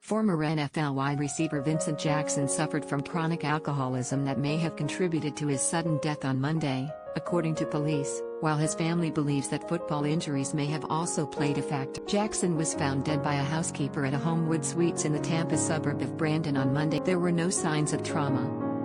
Former NFL wide receiver Vincent Jackson suffered from chronic alcoholism that may have contributed to his sudden death on Monday, according to police, while his family believes that football injuries may have also played a factor. Jackson was found dead by a housekeeper at a Homewood Suites in the Tampa suburb of Brandon on Monday. There were no signs of trauma.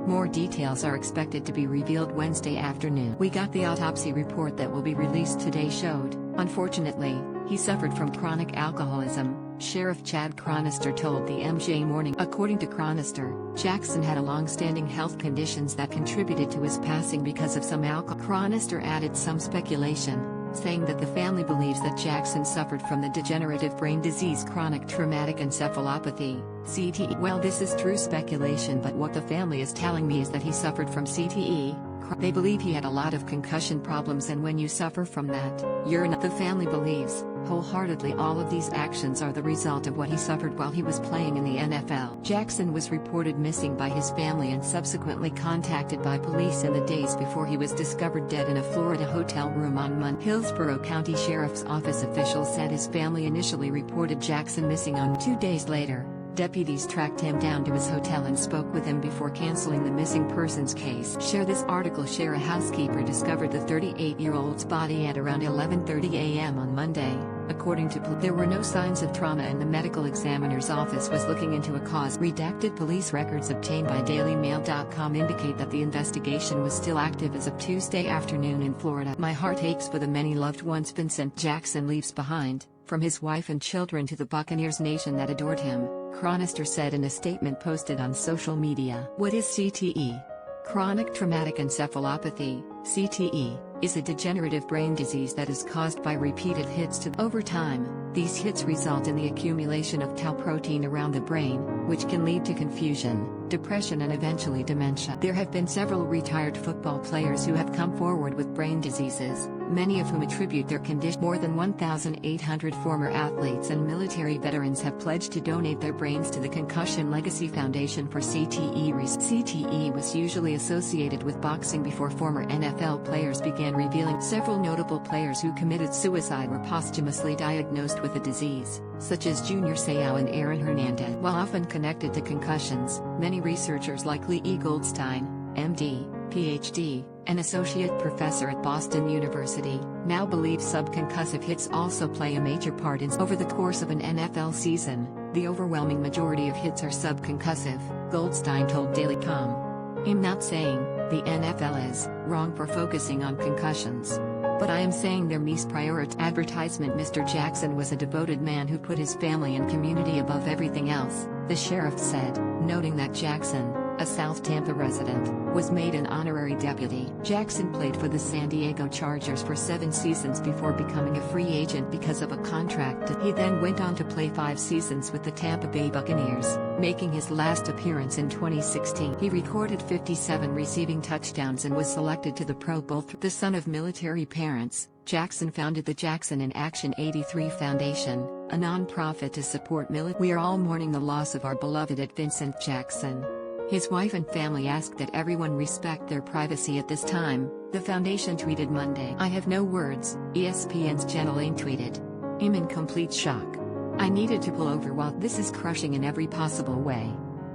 More details are expected to be revealed Wednesday afternoon. "We got the autopsy report that will be released today showed, unfortunately, he suffered from chronic alcoholism," Sheriff Chad Chronister told the MJ Morning. According to Chronister, Jackson had a long-standing health conditions that contributed to his passing because of some alcohol. Chronister added some speculation, saying that the family believes that Jackson suffered from the degenerative brain disease chronic traumatic encephalopathy, CTE. "Well, this is true speculation, but what the family is telling me is that he suffered from CTE. They believe he had a lot of concussion problems, and when you suffer from that, you're not." The family believes, wholeheartedly, all of these actions are the result of what he suffered while he was playing in the NFL. Jackson was reported missing by his family and subsequently contacted by police in the days before he was discovered dead in a Florida hotel room on Monday. Hillsborough County Sheriff's Office officials said his family initially reported Jackson missing on 2 days later. Deputies tracked him down to his hotel and spoke with him before canceling the missing persons case. Share this article. A housekeeper discovered the 38-year-old's body at around 11:30 a.m. on Monday, according to police. There were no signs of trauma and the medical examiner's office was looking into a cause. Redacted police records obtained by DailyMail.com indicate that the investigation was still active as of Tuesday afternoon in Florida. "My heart aches for the many loved ones Vincent Jackson leaves behind, from his wife and children to the Buccaneers nation that adored him," Chronister said in a statement posted on social media. What is CTE? Chronic traumatic encephalopathy, CTE, is a degenerative brain disease that is caused by repeated hits to. Over time, these hits result in the accumulation of tau protein around the brain, which can lead to confusion, depression and eventually dementia. There have been several retired football players who have come forward with brain diseases, many of whom attribute their condition. More than 1,800 former athletes and military veterans have pledged to donate their brains to the Concussion Legacy Foundation for CTE research. CTE was usually associated with boxing before former NFL players began revealing. Several notable players who committed suicide were posthumously diagnosed with the disease, such as Junior Seau and Aaron Hernandez. While often connected to concussions, many researchers like Lee E. Goldstein, MD, PhD, an associate professor at Boston University, now believe subconcussive hits also play a major part in. Over the course of an NFL season, the overwhelming majority of hits are subconcussive, Goldstein told Daily.com. "I'm not saying the NFL is wrong for focusing on concussions, but I am saying they're misprioritized." Advertisement. Mr. Jackson was a devoted man who put his family and community above everything else, the sheriff said, noting that Jackson, a South Tampa resident, was made an honorary deputy. Jackson played for the San Diego Chargers for 7 seasons before becoming a free agent because of a contract. He then went on to play 5 seasons with the Tampa Bay Buccaneers, making his last appearance in 2016. He recorded 57 receiving touchdowns and was selected to the Pro Bowl. The son of military parents, Jackson founded the Jackson in Action 83 Foundation, a non-profit to support military. "We are all mourning the loss of our beloved Vincent Jackson. His wife and family ask that everyone respect their privacy at this time," the foundation tweeted Monday. "I have no words," ESPN's Jenna Lane tweeted. "I'm in complete shock. I needed to pull over while this is crushing in every possible way."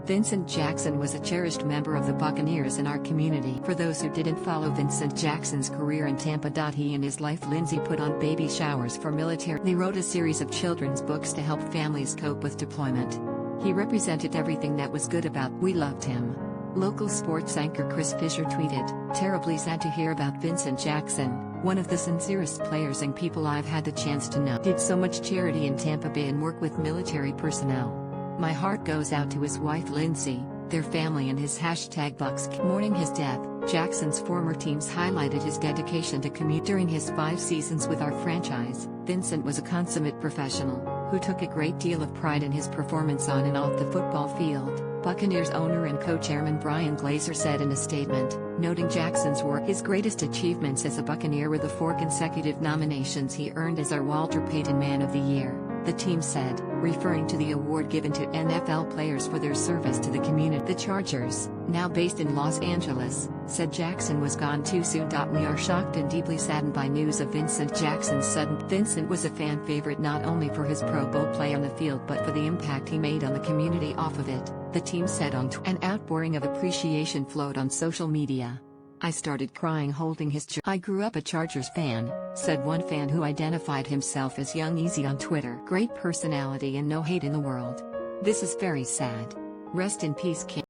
Vincent Jackson was a cherished member of the Buccaneers in our community. For those who didn't follow Vincent Jackson's career in Tampa, he and his wife Lindsay put on baby showers for military. They wrote a series of children's books to help families cope with deployment. "He represented everything that was good about. We loved him." Local sports anchor Chris Fisher tweeted, "Terribly sad to hear about Vincent Jackson, one of the sincerest players and people I've had the chance to know. Did so much charity in Tampa Bay and work with military personnel. My heart goes out to his wife Lindsay, their family and his #Bucks." Mourning his death, Jackson's former teams highlighted his dedication to community. "During his 5 seasons with our franchise, Vincent was a consummate professional, who took a great deal of pride in his performance on and off the football field," Buccaneers owner and co-chairman Brian Glazer said in a statement, noting Jackson's work. His greatest achievements as a Buccaneer were the 4 consecutive nominations he earned as our Walter Payton Man of the Year, the team said, referring to the award given to NFL players for their service to the community. The Chargers, now based in Los Angeles, said Jackson was gone too soon. We are shocked and deeply saddened by news of Vincent Jackson's sudden. Vincent was a fan favorite not only for his Pro Bowl play on the field but for the impact he made on the community off of it, the team said on Twitter. An outpouring of appreciation flowed on social media. I started crying holding his I grew up a Chargers fan, said one fan who identified himself as Young Easy on Twitter. Great personality and no hate in the world. This is very sad. Rest in peace, King.